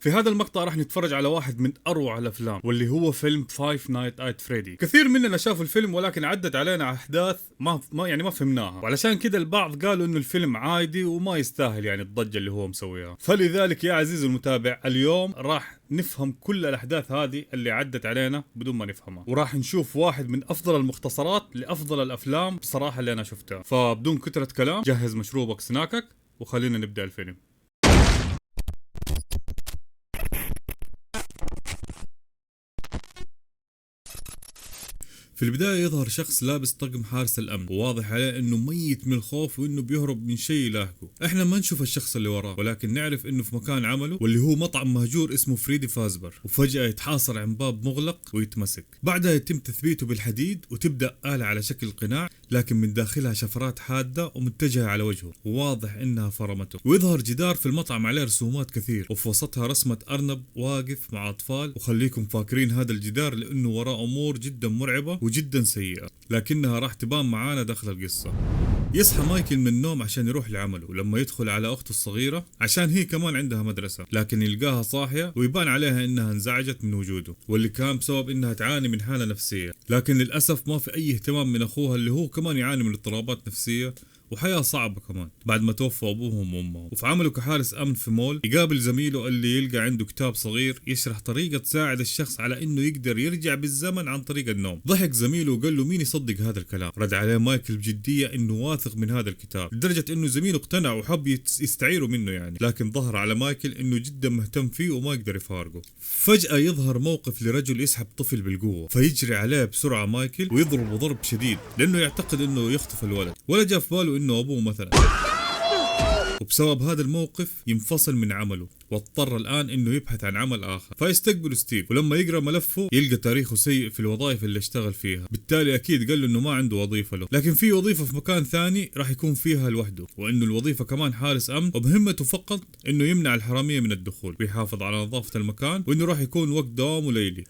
في هذا المقطع راح نتفرج على واحد من اروع الافلام واللي هو فيلم فايف نايت ات فريدي. كثير مننا شافوا الفيلم ولكن عدت علينا احداث ما فهمناها، وعلشان كذا البعض قالوا انه الفيلم عادي وما يستاهل يعني الضجة اللي هو مسويها. فلذلك يا عزيزي المتابع اليوم راح نفهم كل الاحداث هذه اللي عدت علينا بدون ما نفهمها، وراح نشوف واحد من افضل المختصرات لافضل الافلام بصراحة اللي انا شفتها. فبدون كثرة كلام جهز مشروبك سناكك وخلينا نبدأ الفيلم. في البداية يظهر شخص لابس طقم حارس الأمن وواضح عليه إنه ميت من الخوف وإنه بيهرب من شيء يلاحقه. إحنا ما نشوف الشخص اللي وراه ولكن نعرف إنه في مكان عمله واللي هو مطعم مهجور اسمه فريدي فازبر، وفجأة يتحاصر عن باب مغلق ويتمسك. بعدها يتم تثبيته بالحديد وتبدأ آلة على شكل قناع لكن من داخلها شفرات حادة ومتجهة على وجهه وواضح إنها فرمته. ويظهر جدار في المطعم عليه رسومات كثير وفي وسطها رسمة أرنب واقف مع أطفال، وخليكم فاكرين هذا الجدار لأنه وراه أمور جدا مرعبة وجدا سيئة لكنها راح تبان معانا داخل القصة. يصحى مايكل من النوم عشان يروح لعمله، ولما يدخل على أخته الصغيرة عشان هي كمان عندها مدرسة لكن يلقاها صاحية ويبان عليها إنها انزعجت من وجوده، واللي كان بسبب إنها تعاني من حالة نفسية. لكن للأسف ما في أي اهتمام من أخوها اللي هو كمان يعاني من اضطرابات نفسية وحياة صعبة كمان بعد ما توفوا أبوهم وأمهم. وفي عمله كحارس أمن في مول يقابل زميله اللي يلقى عنده كتاب صغير يشرح طريقة تساعد الشخص على إنه يقدر يرجع بالزمن عن طريق النوم. ضحك زميله وقال له مين يصدق هذا الكلام. رد عليه مايكل بجدية إنه واثق من هذا الكتاب لدرجة إنه زميله اقتنع وحب يستعيره منه يعني، لكن ظهر على مايكل إنه جدا مهتم فيه وما يقدر يفارقه. فجأة يظهر موقف لرجل يسحب طفل بالقوة فيجري عليه بسرعة مايكل ويضربه ضرب شديد لأنه يعتقد إنه يخطف الولد، ولا جاء في باله إنه أبوه مثلا. وبسبب هذا الموقف ينفصل من عمله واضطر الآن إنه يبحث عن عمل آخر. فيستقبل ستيف ولما يقرأ ملفه يلقى تاريخه سيء في الوظائف اللي اشتغل فيها، بالتالي أكيد قال له إنه ما عنده وظيفة له، لكن في وظيفة في مكان ثاني راح يكون فيها لوحده، وإنه الوظيفة كمان حارس أمن ومهمته فقط إنه يمنع الحرامية من الدخول ويحافظ على نظافة المكان، وإنه راح يكون وقت دوامه ليلي.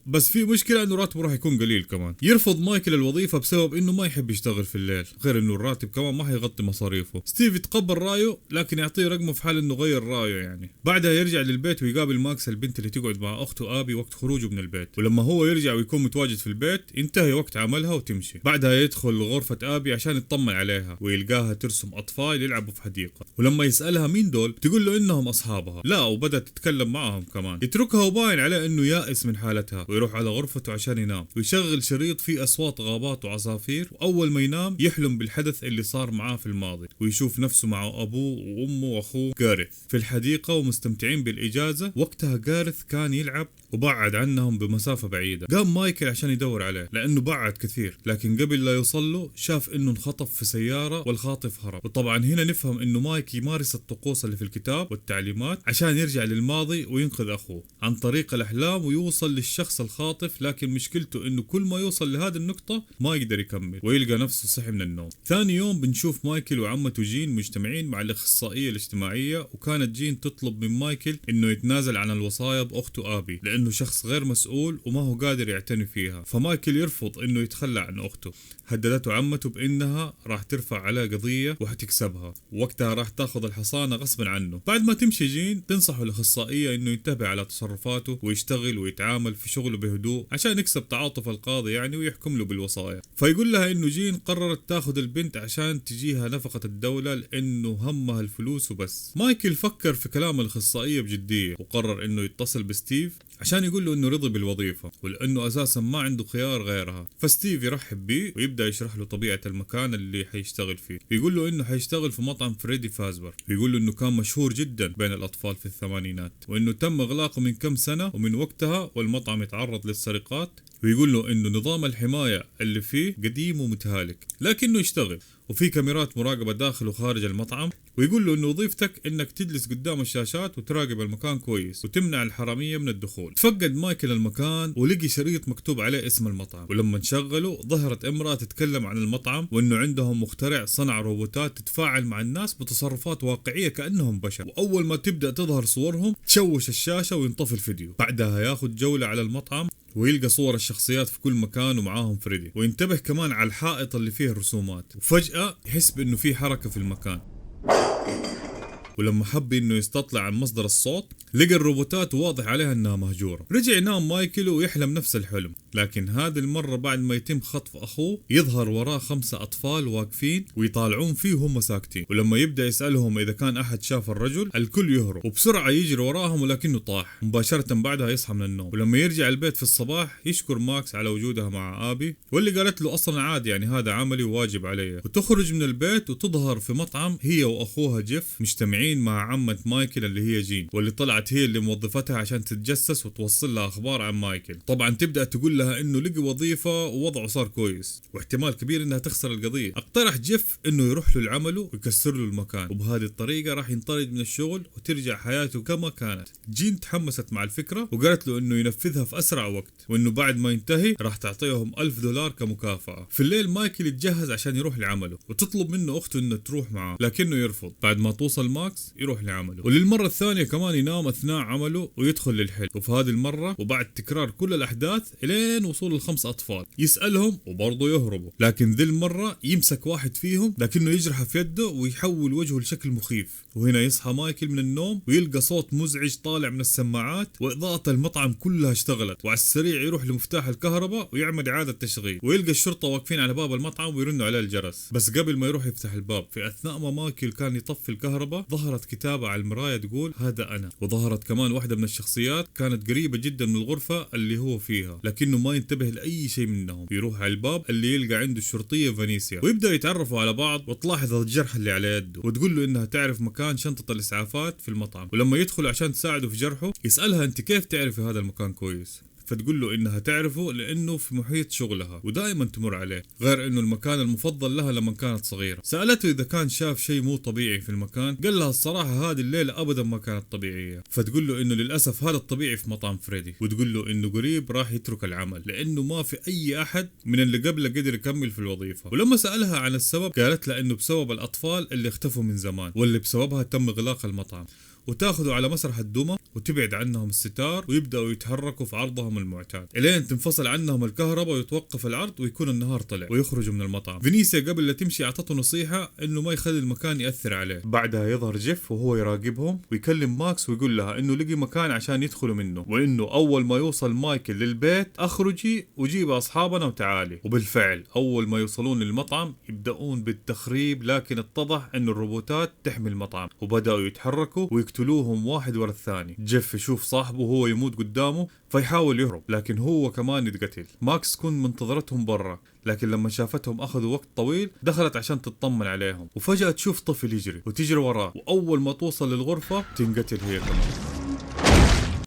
بس في مشكلة إنه راتبه راح يكون قليل كمان. يرفض مايكل الوظيفة بسبب إنه ما يحب يشتغل في الليل، غير إنه الراتب كمان ما هيغطي مصاريفه. ستيف يتقبل رايه لكن يعطيه رقمه في حال إنه غير رايه يعني. بعدها يرجع البيت ويقابل ماكس البنت اللي تقعد مع أخته آبي وقت خروجه من البيت، ولما هو يرجع ويكون متواجد في البيت ينتهي وقت عملها وتمشي. بعدها يدخل غرفة آبي عشان يطمن عليها ويلقاها ترسم أطفال يلعبوا في حديقة، ولما يسألها مين دول تقول له إنهم أصحابها، لا وبدأت تتكلم معهم كمان. يتركها وباين عليه إنه يائس من حالتها ويروح على غرفته عشان ينام ويشغل شريط فيه أصوات غابات وعصافير، وأول ما ينام يحلم بالحدث اللي صار معاه في الماضي ويشوف نفسه مع أبوه وأمه وأخوه جارث في الحديقة ومستمتعين بالإجازة. وقتها جارث كان يلعب وبعد عنهم بمسافة بعيدة. قام مايكل عشان يدور عليه لأنه بعد كثير، لكن قبل لا يوصل له شاف إنه انخطف في سيارة والخاطف هرب. وطبعا هنا نفهم إنه مايك يمارس الطقوس اللي في الكتاب والتعليمات عشان يرجع للماضي وينقذ أخوه عن طريق الأحلام ويوصل للشخص الخاطف، لكن مشكلته إنه كل ما يوصل لهذه النقطة ما يقدر يكمل ويلقى نفسه صحي من النوم. ثاني يوم بنشوف مايكل وعمته جين مجتمعين مع الأخصائية الاجتماعية، وكانت جين تطلب من مايكل إنه يتنازل عن الوصايا بأخته آبي لأنه شخص غير مسؤول وما هو قادر يعتني فيها. فمايكل يرفض إنه يتخلى عن أخته. هددته عمته بإنها راح ترفع عليه قضية وحتكسبها، وقتها راح تاخذ الحصانة غصبا عنه. بعد ما تمشي جين تنصح الأخصائية إنه ينتبه على تصرفاته ويشتغل ويتعامل في شغله بهدوء عشان يكسب تعاطف القاضي يعني ويحكم له بالوصايا. فيقول لها إنه جين قررت تاخذ البنت عشان تجيها نفقة الدولة لأنه همها الفلوس وبس. مايكل فكر في كلام الأخصائية بجدية وقرر إنه يتصل بستيف عشان يقول له إنه رضي بالوظيفة ولأنه أساسا ما عنده خيار غيرها. فستيف يرحب بيه ويبدأ يشرح له طبيعة المكان اللي حيشتغل فيه. يقول له إنه حيشتغل في مطعم فريدي فازبر، ويقول له إنه كان مشهور جدا بين الأطفال في الثمانينات وإنه تم إغلاقه من كم سنة ومن وقتها والمطعم يتعرض للسرقات، ويقول له إنه نظام الحماية اللي فيه قديم ومتهالك لكنه يشتغل وفي كاميرات مراقبة داخل وخارج المطعم. ويقول له إنه وظيفتك إنك تجلس قدام الشاشات وتراقب المكان كويس وتمنع الحرامية من الدخول. تفقد مايكل المكان ولقي شريط مكتوب عليه اسم المطعم، ولما نشغله ظهرت امرأة تتكلم عن المطعم وإنه عندهم مخترع صنع روبوتات تتفاعل مع الناس بتصرفات واقعية كأنهم بشر، وأول ما تبدأ تظهر صورهم تشوش الشاشة وينطفي الفيديو. بعدها ياخد جولة على المطعم ويلقى صور الشخصيات في كل مكان ومعاهم فريدي، وينتبه كمان على الحائط اللي فيه الرسومات، وفجأة يحس بأنه في حركة في المكان ولما حب انه يستطلع عن مصدر الصوت لقى الروبوتات واضح عليها انها مهجورة. رجع ينام مايكل ويحلم نفس الحلم، لكن هذه المرة بعد ما يتم خطف اخوه يظهر وراه 5 اطفال واقفين ويطالعون فيه وهم ساكتين، ولما يبدأ يسألهم اذا كان احد شاف الرجل الكل يهرب وبسرعة يجري وراهم، ولكنه طاح. مباشرة بعدها يصحى من النوم، ولما يرجع البيت في الصباح يشكر ماكس على وجودها مع ابي، واللي قالت له اصلا عادي يعني هذا عملي وواجب علي. وتخرج من البيت وتظهر في مطعم هي واخوها جيف مجتمعين مع عمة مايكل اللي هي جين، واللي طلعت هي اللي موظفتها عشان تتجسس وتوصل لها اخبار عن مايكل. طبعا تبدا تقول لها انه لقي وظيفة ووضعه صار كويس واحتمال كبير انها تخسر القضية. اقترح جيف انه يروح له لعمله ويكسر له المكان، وبهذه الطريقة راح ينطرد من الشغل وترجع حياته كما كانت. جين تحمست مع الفكرة وقالت له انه ينفذها في اسرع وقت، وانه بعد ما ينتهي راح تعطيهم $1000 كمكافأة. في الليل مايكل يتجهز عشان يروح لعمله وتطلب منه اخته انه تروح معاه، لكنه يرفض. بعد ما توصل ماكس يروح لعمله، وللمرة الثانية كمان ينام اثناء عمله ويدخل للحلم. وفي هذه المرة وبعد تكرار كل الاحداث الين وصول ال5 اطفال يسألهم وبرضه يهربوا، لكن ذي المرة يمسك واحد فيهم لكنه يجرحه في يده ويحول وجهه لشكل مخيف. وهنا يصحى مايكل من النوم ويلقى صوت مزعج طالع من السماعات، واضاءة المطعم كلها اشتغلت، وعلى السريع يروح لمفتاح الكهرباء ويعمل إعادة تشغيل، ويلقى الشرطة واقفين على باب المطعم ويرنوا عليه الجرس. بس قبل ما يروح يفتح الباب في اثناء ما مايكل كان يطفي الكهرباء ظهرت كتابة على المراية تقول هذا انا، وظهرت كمان واحدة من الشخصيات كانت قريبة جدا من الغرفة اللي هو فيها لكنه ما ينتبه لاي شيء منهم. يروح على الباب اللي يلقى عنده الشرطية فانيسيا، ويبدا يتعرفوا على بعض وتلاحظ الجرح اللي على يده، وتقول له انها تعرف مكان شنطة الاسعافات في المطعم. ولما يدخل عشان تساعده في جرحه يسألها انت كيف تعرفي هذا المكان كويس؟ فتقول له انها تعرفه لانه في محيط شغلها ودائما تمر عليه، غير انه المكان المفضل لها لما كانت صغيرة. سألته اذا كان شاف شيء مو طبيعي في المكان، قال لها الصراحة هذه الليلة ابدا ما كانت طبيعية. فتقول له انه للاسف هذا الطبيعي في مطعم فريدي، وتقول له انه قريب راح يترك العمل لانه ما في اي احد من اللي قبله قدر يكمل في الوظيفة. ولما سألها عن السبب قالت له انه بسبب الاطفال اللي اختفوا من زمان واللي بسببها تم اغلاق المطعم، وتاخذوا على مسرح الدمى وتبعد عنهم الستار ويبدأوا يتحركوا في عرضهم المعتاد الين تنفصل عنهم الكهرباء ويتوقف العرض ويكون النهار طلع ويخرجوا من المطعم. فينيسيا قبل لا تمشي اعطته نصيحة انه ما يخلي المكان يأثر عليه. بعدها يظهر جيف وهو يراقبهم ويكلم ماكس ويقول لها انه لقي مكان عشان يدخلوا منه، وانه اول ما يوصل مايكل للبيت اخرجي وجيب اصحابنا وتعالي. وبالفعل اول ما يوصلون للمطعم يبدأون بالتخريب، لكن اتضح انه الروبوتات تحمي المطعم وبدأوا يتحركوا ويقتلوهم واحد ورا الثاني. جيف يشوف صاحبه وهو يموت قدامه فيحاول يهرب لكن هو كمان يتقتل. ماكس كون منتظرتهم برا، لكن لما شافتهم اخذوا وقت طويل دخلت عشان تطمن عليهم، وفجأة تشوف طفل يجري وتجري وراه، واول ما توصل للغرفة تنقتل هي كمان.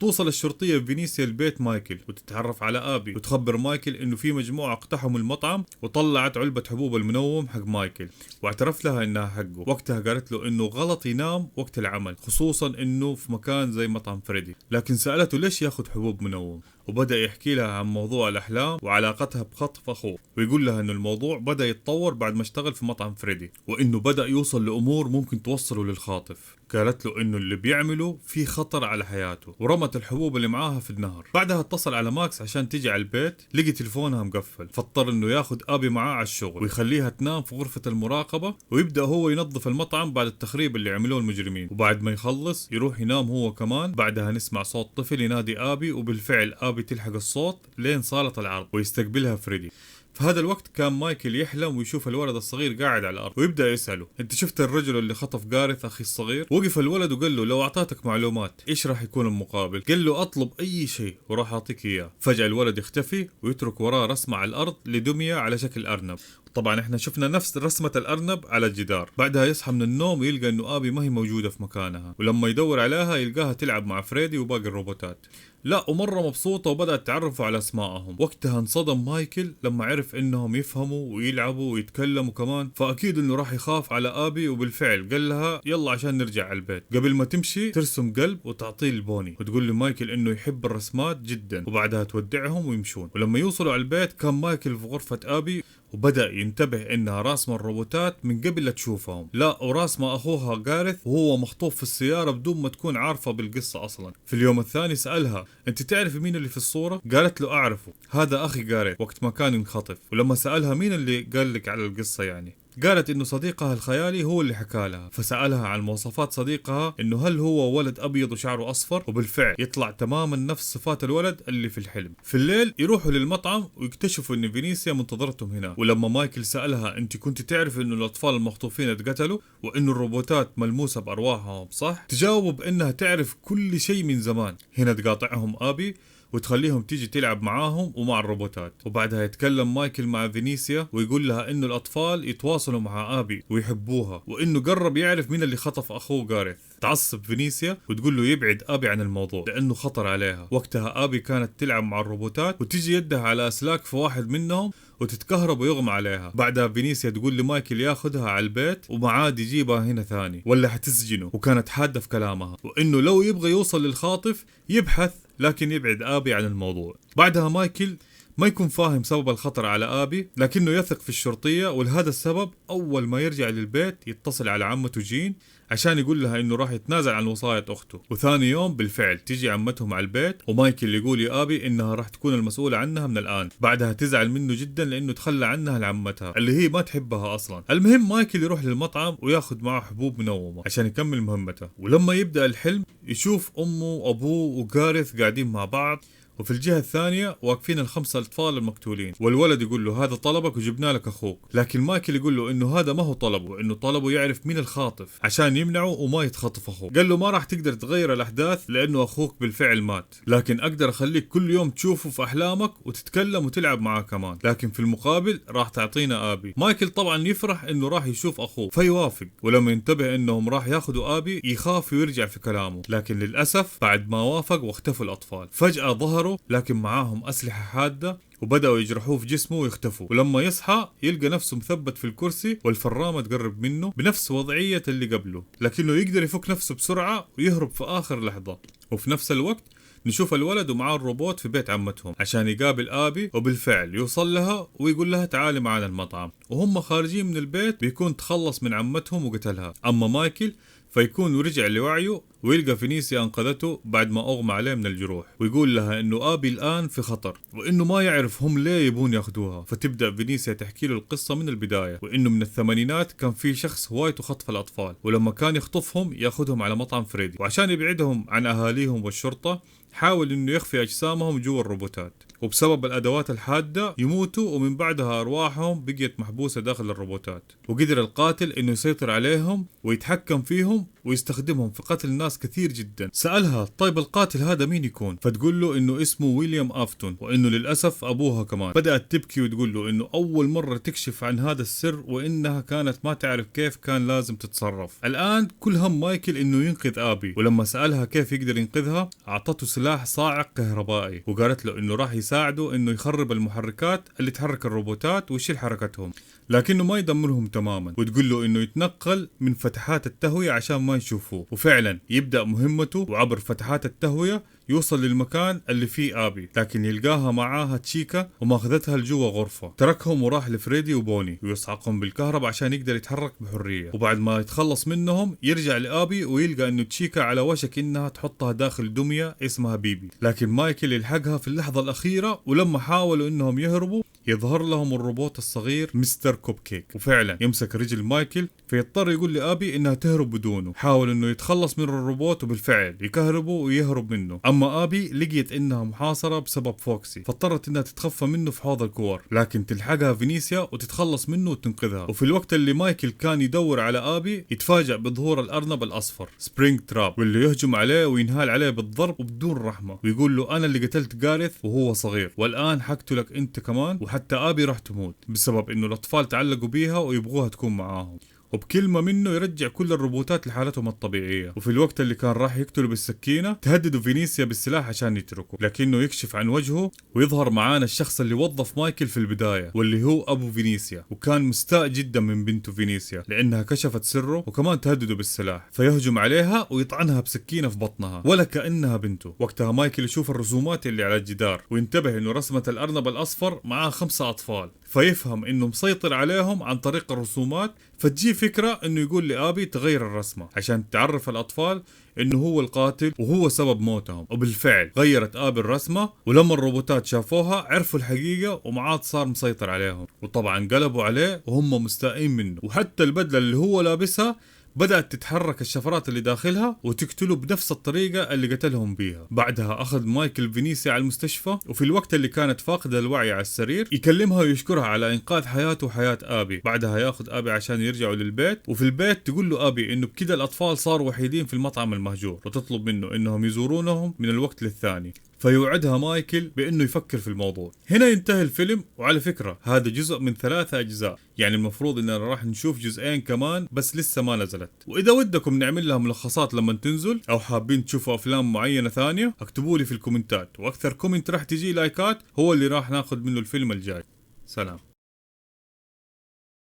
توصل الشرطية فينيسيا لبيت مايكل وتتعرف على آبي وتخبر مايكل انه في مجموعة اقتحموا المطعم وطلعت علبة حبوب المنوم حق مايكل، واعترف لها انها حقه. وقتها قالت له انه غلط ينام وقت العمل خصوصا انه في مكان زي مطعم فريدي، لكن سألته ليش ياخذ حبوب منوم، وبدأ يحكي لها عن موضوع الأحلام وعلاقتها بخطف أخوه، ويقول لها إنه الموضوع بدأ يتطور بعد ما اشتغل في مطعم فريدي، وإنه بدأ يوصل لأمور ممكن توصله للخاطف. قالت له إنه اللي بيعمله في خطر على حياته، ورمت الحبوب اللي معاها في النهر. بعدها اتصل على ماكس عشان تيجي على البيت، لقي تلفونها مقفل، فاضطر إنه ياخد آبي معاه على الشغل ويخليها تنام في غرفة المراقبة، ويبدأ هو ينظف المطعم بعد التخريب اللي عملوه المجرمين. وبعد ما يخلص يروح ينام هو كمان. بعدها نسمع صوت طفل ينادي آبي، وبالفعل آبي تلحق الصوت لين صالة العرض ويستقبلها فريدي. في هذا الوقت كان مايكل يحلم ويشوف الولد الصغير قاعد على الأرض، ويبدأ يسأله انت شفت الرجل اللي خطف جارث أخي الصغير؟ وقف الولد وقال له لو أعطاتك معلومات ايش راح يكون المقابل؟ قال له اطلب أي شيء وراح أعطيك إياه. فجأة الولد يختفي ويترك وراه رسمة على الأرض لدمية على شكل أرنب. طبعا احنا شفنا نفس رسمة الأرنب على الجدار. بعدها يصحى من النوم ويلقى انه آبي ما هي موجودة في مكانها، ولما يدور عليها يلقاها تلعب مع فريدي وباقي الروبوتات. لا ومرة مبسوطة وبدأت تعرفوا على اسمائهم. وقتها انصدم مايكل لما عرف انهم يفهموا ويلعبوا ويتكلموا كمان، فاكيد انه راح يخاف على آبي، وبالفعل قال لها يلا عشان نرجع على البيت. قبل ما تمشي ترسم قلب وتعطيه البوني وتقول لمايكل انه يحب الرسمات جدا، وبعدها تودعهم ويمشون. ولما يوصلوا على البيت كان مايكل في غرفة آبي وبدأ ينتبه انها راسمة الروبوتات من قبل لا تشوفهم، لا وراسمة اخوها جارث وهو مخطوف في السيارة بدون ما تكون عارفة بالقصة اصلا. في اليوم الثاني سألها انت تعرف مين اللي في الصورة؟ قالت له اعرفه، هذا اخي جارث وقت ما كان ينخطف. ولما سألها مين اللي قال لك على القصة يعني، قالت انه صديقها الخيالي هو اللي حكى لها، فسألها عن مواصفات صديقها انه هل هو ولد ابيض وشعره اصفر، وبالفعل يطلع تماما نفس صفات الولد اللي في الحلم. في الليل يروحوا للمطعم ويكتشفوا ان فينيسيا منتظرتهم هنا، ولما مايكل سألها انت كنت تعرف انه الاطفال المخطوفين اتقتلوا وانه الروبوتات ملموسة بارواحهم صح؟ تجاوب بانها تعرف كل شيء من زمان. هنا تقاطعهم ابي وتخليهم تيجي تلعب معاهم ومع الروبوتات، وبعدها يتكلم مايكل مع فينيسيا ويقول لها انه الاطفال يتواصلوا مع ابي ويحبوها، وانه قرب يعرف مين اللي خطف اخوه غاريث. تعصب فينيسيا وتقول له يبعد ابي عن الموضوع لانه خطر عليها. وقتها ابي كانت تلعب مع الروبوتات وتيجي يدها على اسلاك في واحد منهم وتتكهرب ويغمى عليها. بعدها فينيسيا تقول لمايكل ياخذها على البيت ومعاد يجيبها هنا ثاني ولا حتسجنه، وكانت حادة في كلامها، وانه لو يبغى يوصل للخاطف يبحث لكن يبعد ابي عن الموضوع. بعدها مايكل ما يكون فاهم سبب الخطر على ابي، لكنه يثق في الشرطية، ولهذا السبب اول ما يرجع للبيت يتصل على عمته جين عشان يقول لها انه راح يتنازل عن وصاية اخته. وثاني يوم بالفعل تيجي عمتهم على البيت ومايكل يقول يا ابي انها راح تكون المسؤولة عنها من الان. بعدها تزعل منه جدا لانه تخلى عنها لعمتها اللي هي ما تحبها اصلا. المهم مايكل يروح للمطعم وياخذ معه حبوب منومة عشان يكمل مهمته، ولما يبدأ الحلم يشوف امه وابوه وغاريث قاعدين مع بعض، وفي الجهة الثانية واقفين ال5 أطفال المقتولين، والولد يقول له هذا طلبك وجبنا لك أخوك. لكن مايكل يقول له إنه هذا ما هو طلبه، إنه طلبه يعرف مين الخاطف عشان يمنعه وما يتخطف أخوه. قال له ما راح تقدر تغير الأحداث لأنه أخوك بالفعل مات، لكن أقدر أخليك كل يوم تشوفه في أحلامك وتتكلم وتلعب معاه كمان، لكن في المقابل راح تعطينا آبي. مايكل طبعا يفرح إنه راح يشوف أخوه فيوافق، ولما ينتبه إنهم راح ياخذوا آبي يخاف ويرجع في كلامه. لكن للأسف بعد ما وافق واختفوا الأطفال فجأة ظهروا لكن معاهم أسلحة حادة وبدأوا يجرحوه في جسمه ويختفوا. ولما يصحى يلقى نفسه مثبت في الكرسي والفرامة تقرب منه بنفس وضعية اللي قبله، لكنه يقدر يفك نفسه بسرعة ويهرب في آخر لحظة. وفي نفس الوقت نشوف الولد ومعاه الروبوت في بيت عمتهم عشان يقابل آبي، وبالفعل يوصل لها ويقول لها تعالي معنا المطعم. وهم خارجين من البيت بيكون تخلص من عمتهم وقتلها. أما مايكل فيكون ورجع لوعيه ويلقى فينيسيا أنقذته بعد ما أغمى عليه من الجروح، ويقول لها إنه آبي الآن في خطر وإنه ما يعرف هم ليه يبون ياخدوها. فتبدأ فينيسيا تحكي له القصة من البداية، وإنه من الثمانينات كان في شخص هوايته خطف الأطفال، ولما كان يخطفهم ياخدهم على مطعم فريدي، وعشان يبعدهم عن أهاليهم والشرطة حاول إنه يخفي أجسامهم جوا الروبوتات، وبسبب الأدوات الحادة يموتوا، ومن بعدها أرواحهم بقيت محبوسة داخل الروبوتات. وقدر القاتل إنه يسيطر عليهم ويتحكم فيهم ويستخدمهم في قتل ناس كثير جدا. سألها طيب القاتل هذا مين يكون؟ فتقول له إنه اسمه ويليام آفتون، وإنه للأسف أبوها كمان. بدأت تبكي وتقول له إنه أول مرة تكشف عن هذا السر، وإنها كانت ما تعرف كيف كان لازم تتصرف. الآن كل هم مايكل إنه ينقذ آبي، ولما سألها كيف يقدر ينقذها أعطته سلاح صاعق كهربائي، وقالت له إنه راح يساعده إنه يخرب المحركات اللي تحرك الروبوتات ويشيل حركتهم، لكنه ما يدمرهم تماما. وتقول له إنه يتنقل من فتحات التهوية عشان ما يشوفوه، وفعلا يبدأ مهمته وعبر فتحات التهوية يوصل للمكان اللي فيه آبي، لكن يلقاها معاها تشيكا وماخذتها لجوا غرفة. تركهم وراح لفريدي وبوني ويصعقهم بالكهرباء عشان يقدر يتحرك بحرية. وبعد ما يتخلص منهم يرجع لآبي ويلقى انه تشيكا على وشك انها تحطها داخل دمية اسمها بيبي، لكن مايكل يلحقها في اللحظة الأخيرة. ولما حاولوا انهم يهربوا يظهر لهم الروبوت الصغير مستر كوب كيك، وفعلا يمسك رجل مايكل فيضطر يقول لآبي انها تهرب بدونه. حاول انه يتخلص من الروبوت وبالفعل يكهربوا ويهرب منه. اما آبي لقيت انها محاصرة بسبب فوكسي، فاضطرت انها تتخفى منه في حوض الكور، لكن تلحقها فينيسيا وتتخلص منه وتنقذها. وفي الوقت اللي مايكل كان يدور على آبي يتفاجأ بظهور الأرنب الأصفر سبرينج تراب، واللي يهجم عليه وينهال عليه بالضرب وبدون رحمة، ويقول له أنا اللي قتلت غاريث وهو صغير، والآن حقتلك أنت كمان، وحتى آبي راح تموت بسبب إنه الأطفال تعلقوا بيها ويبغوها تكون معاهم. وبكلمة منه يرجع كل الروبوتات لحالتهم الطبيعية. وفي الوقت اللي كان راح يقتله بالسكينة تهدده فينيسيا بالسلاح عشان يتركه، لكنه يكشف عن وجهه ويظهر معانا الشخص اللي وظف مايكل في البداية، واللي هو أبو فينيسيا، وكان مستاء جدا من بنته فينيسيا لأنها كشفت سره، وكمان تهدده بالسلاح، فيهجم عليها ويطعنها بسكينة في بطنها ولا كأنها بنته. وقتها مايكل يشوف الرسومات اللي على الجدار وينتبه إنه رسمة الأرنب الأصفر معاه 5 أطفال، فيفهم انه مسيطر عليهم عن طريق الرسومات، فتجي فكرة انه يقول لآبي تغير الرسمة عشان تعرف الاطفال انه هو القاتل وهو سبب موتهم. وبالفعل غيرت آبي الرسمة، ولما الروبوتات شافوها عرفوا الحقيقة وما عاد صار مسيطر عليهم، وطبعا قلبوا عليه وهم مستائين منه. وحتى البدلة اللي هو لابسها بدأت تتحرك الشفرات اللي داخلها وتقتله بنفس الطريقة اللي قتلهم بيها. بعدها أخذ مايكل فينيسيا على المستشفى، وفي الوقت اللي كانت فاقدة الوعي على السرير يكلمها ويشكرها على إنقاذ حياته وحياة آبي. بعدها ياخذ آبي عشان يرجعوا للبيت، وفي البيت تقول له آبي إنه بكده الأطفال صاروا وحيدين في المطعم المهجور، وتطلب منه إنهم يزورونهم من الوقت للثاني. فيوعدها مايكل بأنه يفكر في الموضوع. هنا ينتهي الفيلم، وعلى فكرة هذا جزء من 3 أجزاء، يعني المفروض إننا راح نشوف جزئين كمان بس لسه ما نزلت. وإذا ودكم نعمل لها ملخصات لما تنزل، أو حابين تشوفوا أفلام معينة ثانية، اكتبوا لي في الكومنتات، وأكثر كومنت راح تجي لايكات هو اللي راح ناخذ منه الفيلم الجاي. سلام.